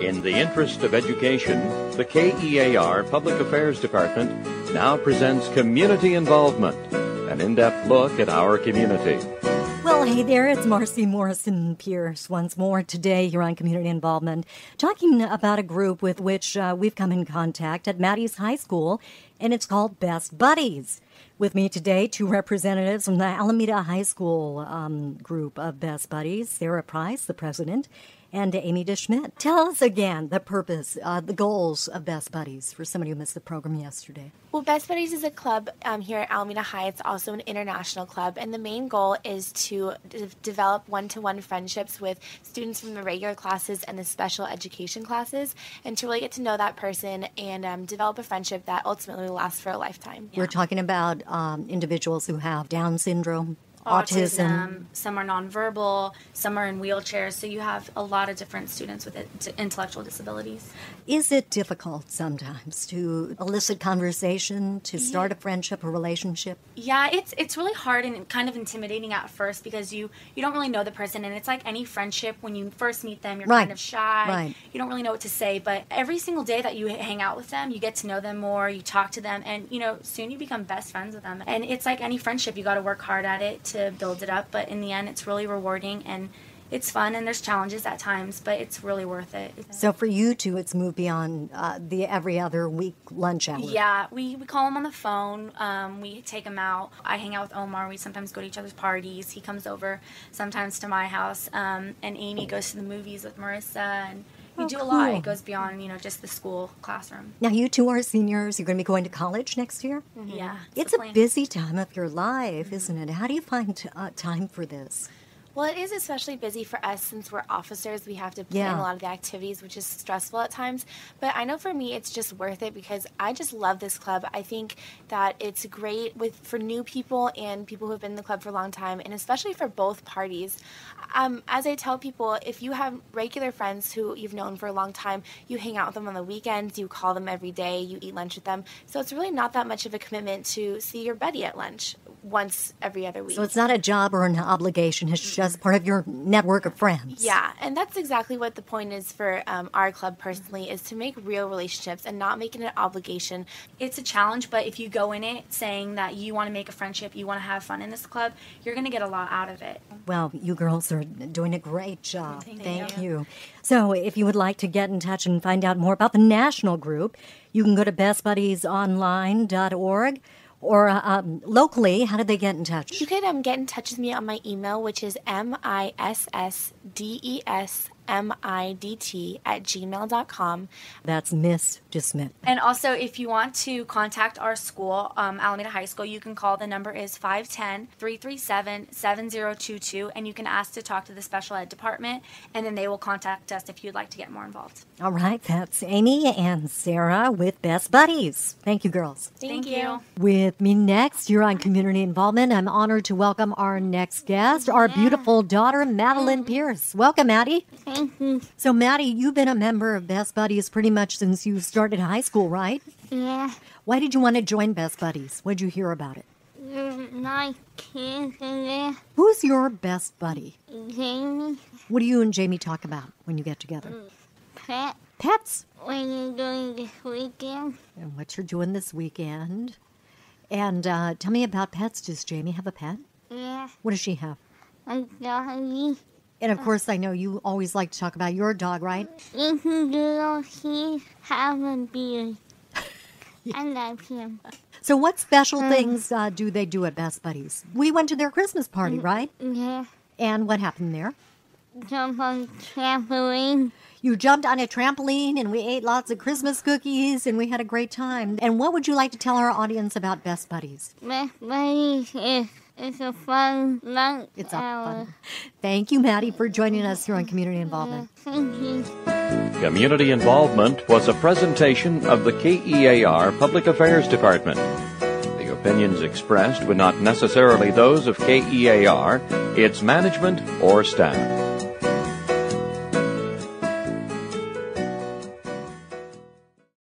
In the interest of education, the KEAR Public Affairs Department now presents Community Involvement, an in-depth look at our community. Well, hey there, it's Marcy Morrison-Pierce once more today here on Community Involvement, talking about a group with which we've come in contact at Maddie's High School, and it's called Best Buddies. With me today, two representatives from the Alameda High School group of Best Buddies, Sarah Price, the president, and Amy DeSchmidt. Tell us again the purpose, the goals of Best Buddies for somebody who missed the program yesterday. Well, Best Buddies is a club here at Alameda High. It's also an international club, and the main goal is to develop one-to-one friendships with students from the regular classes and the special education classes, and to really get to know that person and develop a friendship that ultimately will last for a lifetime. We're talking about individuals who have Down syndrome, autism. Some are nonverbal, some are in wheelchairs, so you have a lot of different students with intellectual disabilities. Is it difficult sometimes to elicit conversation, to start a friendship, a relationship? Yeah, it's really hard and kind of intimidating at first because you don't really know the person, and it's like any friendship. When you first meet them, you're kind of shy. Right. You don't really know what to say, but every single day that you hang out with them, you get to know them more, you talk to them, and soon you become best friends with them. And it's like any friendship, you got to work hard at it to build it up, but in the end it's really rewarding and it's fun, and there's challenges at times, but it's really worth it. So for you two, it's moved beyond the every other week lunch hour. Yeah, we call him on the phone. We take him out. I hang out with Omar. We sometimes go to each other's parties. He comes over sometimes to my house, and Amy goes to the movies with Marissa, and we do a lot. It goes beyond, just the school classroom. Now, you two are seniors. You're going to be going to college next year? Mm-hmm. Yeah. It's a busy time of your life, isn't it? How do you find time for this? Well, it is especially busy for us since we're officers. We have to plan a lot of the activities, which is stressful at times. But I know for me, it's just worth it because I just love this club. I think that it's great for new people and people who have been in the club for a long time, and especially for both parties. As I tell people, if you have regular friends who you've known for a long time, you hang out with them on the weekends, you call them every day, you eat lunch with them. So it's really not that much of a commitment to see your buddy at lunch once every other week. So it's not a job or an obligation. It's just part of your network of friends. Yeah, and that's exactly what the point is for our club personally, is to make real relationships and not make it an obligation. It's a challenge, but if you go in it saying that you want to make a friendship, you want to have fun in this club, you're going to get a lot out of it. Well, you girls are doing a great job. Thank you. So if you would like to get in touch and find out more about the national group, you can go to bestbuddiesonline.org. Or locally, how do they get in touch? You can get in touch with me on my email, which is missdesmidt@gmail.com. That's Miss DeSmith. And also, if you want to contact our school, Alameda High School, you can call. The number is 510-337-7022, and you can ask to talk to the special ed department, and then they will contact us if you'd like to get more involved. All right, that's Amy and Sarah with Best Buddies. Thank you, girls. Thank you. With me next, you're on Community Involvement. I'm honored to welcome our next guest, our beautiful daughter, Madeline Pierce. Welcome, Maddie. Thank you. So, Maddie, you've been a member of Best Buddies pretty much since you started high school, right? Yeah. Why did you want to join Best Buddies? What did you hear about it? There's nice kids in there. Who's your best buddy? Jamie. What do you and Jamie talk about when you get together? Pet. Pets. What are you doing this weekend? And what you're doing this weekend. And tell me about pets. Does Jamie have a pet? Yeah. What does she have? A doggy. And, of course, I know you always like to talk about your dog, right? If you do, he have a beard. I love him. So what special things do they do at Best Buddies? We went to their Christmas party, right? Yeah. And what happened there? Jump on trampoline. You jumped on a trampoline, and we ate lots of Christmas cookies, and we had a great time. And what would you like to tell our audience about Best Buddies? Best Buddies is a fun lunch It's hour. fun. Thank you, Maddie, for joining us here on Community Involvement. Thank you. Community Involvement was a presentation of the KEAR Public Affairs Department. The opinions expressed were not necessarily those of KEAR, its management, or staff.